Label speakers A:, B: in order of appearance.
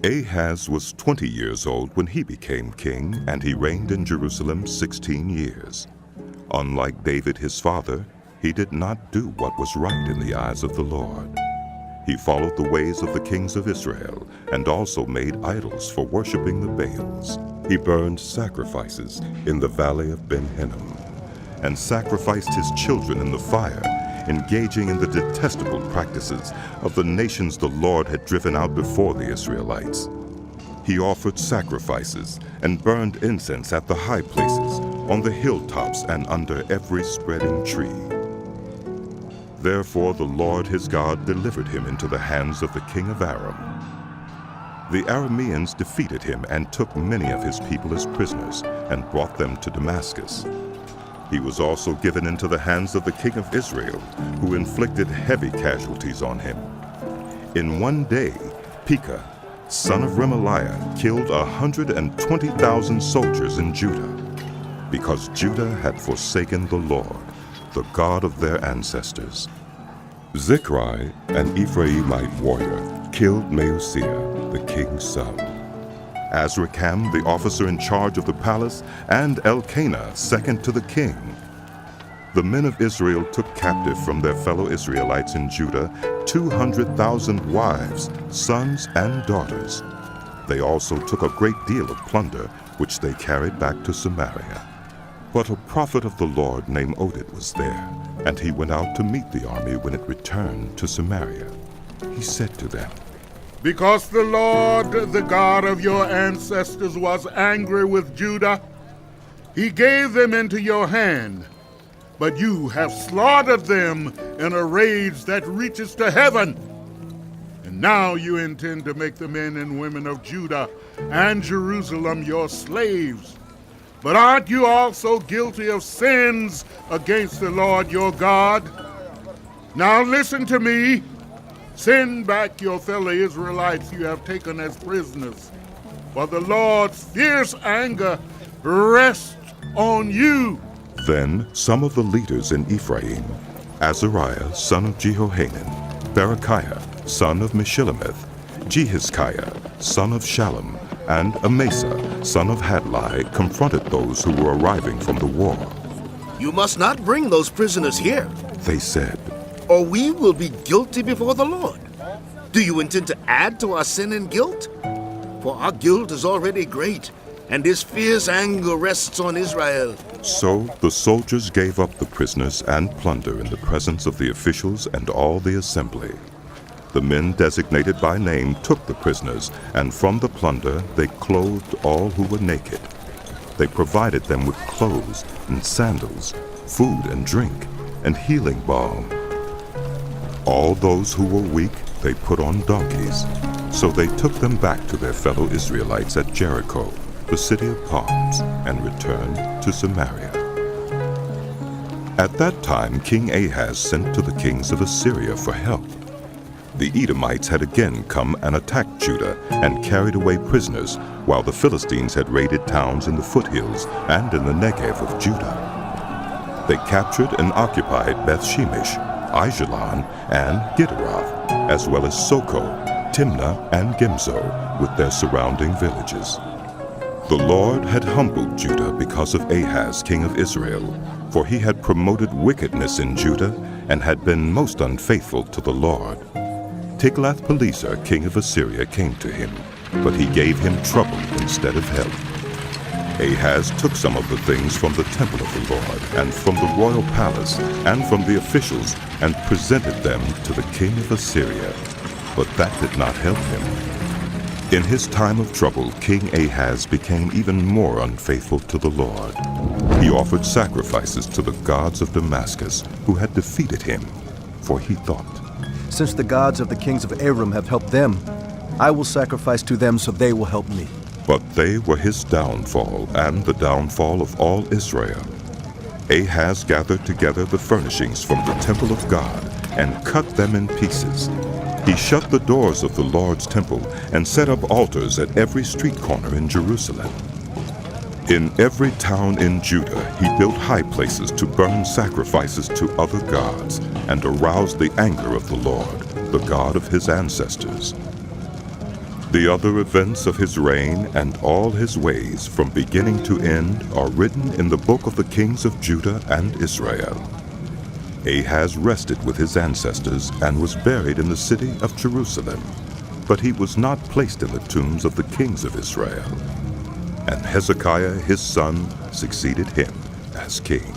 A: Ahaz was 20 years old when he became king, and he reigned in Jerusalem 16 years. Unlike David his father, he did not do what was right in the eyes of the Lord. He followed the ways of the kings of Israel, and also made idols for worshiping the Baals. He burned sacrifices in the valley of Ben-Hinnom, and sacrificed his children in the fire, engaging in the detestable practices of the nations the Lord had driven out before the Israelites. He offered sacrifices and burned incense at the high places, on the hilltops, and under every spreading tree. Therefore the Lord his God delivered him into the hands of the king of Aram. The Arameans defeated him and took many of his people as prisoners and brought them to Damascus. He was also given into the hands of the king of Israel, who inflicted heavy casualties on him. In one day, Pekah, son of Remaliah, killed 120,000 soldiers in Judah, because Judah had forsaken the Lord, the God of their ancestors. Zichri, an Ephraimite warrior, killed Maaseiah, the king's son. Azrikam, the officer in charge of the palace, and Elkanah, second to the king. The men of Israel took captive from their fellow Israelites in Judah 200,000 wives, sons, and daughters. They also took a great deal of plunder, which they carried back to Samaria. But a prophet of the Lord named Oded was there, and he went out to meet the army when it returned to Samaria. He said to them,
B: "Because the Lord, the God of your ancestors, was angry with Judah, he gave them into your hand, but you have slaughtered them in a rage that reaches to heaven. And now you intend to make the men and women of Judah and Jerusalem your slaves. But aren't you also guilty of sins against the Lord your God? Now listen to me. Send back your fellow Israelites you have taken as prisoners, for the Lord's fierce anger rests on you."
A: Then some of the leaders in Ephraim, Azariah, son of Jehohanan, Berechiah, son of Meshillemith, Jehizkiah, son of Shallum, and Amasa, son of Hadlai, confronted those who were arriving from the war.
C: "You must not bring those prisoners here,"
A: they said,
C: "or we will be guilty before the Lord. Do you intend to add to our sin and guilt? For our guilt is already great, and his fierce anger rests on Israel."
A: So the soldiers gave up the prisoners and plunder in the presence of the officials and all the assembly. The men designated by name took the prisoners, and from the plunder they clothed all who were naked. They provided them with clothes and sandals, food and drink, and healing balm. All those who were weak they put on donkeys. So they took them back to their fellow Israelites at Jericho, the city of palms, and returned to Samaria. At that time King Ahaz sent to the kings of Assyria for help. The Edomites had again come and attacked Judah and carried away prisoners, while the Philistines had raided towns in the foothills and in the Negev of Judah. They captured and occupied Beth-Shemesh, Aijalon, and Gederoth, as well as Soko, Timnah, and Gimzo, with their surrounding villages. The Lord had humbled Judah because of Ahaz, king of Israel, for he had promoted wickedness in Judah and had been most unfaithful to the Lord. Tiglath-Pileser, king of Assyria, came to him, but he gave him trouble instead of help. Ahaz took some of the things from the temple of the Lord, and from the royal palace, and from the officials, and presented them to the king of Assyria. But that did not help him. In his time of trouble, King Ahaz became even more unfaithful to the Lord. He offered sacrifices to the gods of Damascus, who had defeated him, for he thought,
D: "Since the gods of the kings of Aram have helped them, I will sacrifice to them so they will help me."
A: But they were his downfall and the downfall of all Israel. Ahaz gathered together the furnishings from the temple of God and cut them in pieces. He shut the doors of the Lord's temple and set up altars at every street corner in Jerusalem. In every town in Judah he built high places to burn sacrifices to other gods and aroused the anger of the Lord, the God of his ancestors. The other events of his reign and all his ways from beginning to end are written in the book of the kings of Judah and Israel. Ahaz rested with his ancestors and was buried in the city of Jerusalem, but he was not placed in the tombs of the kings of Israel. And Hezekiah his son succeeded him as king.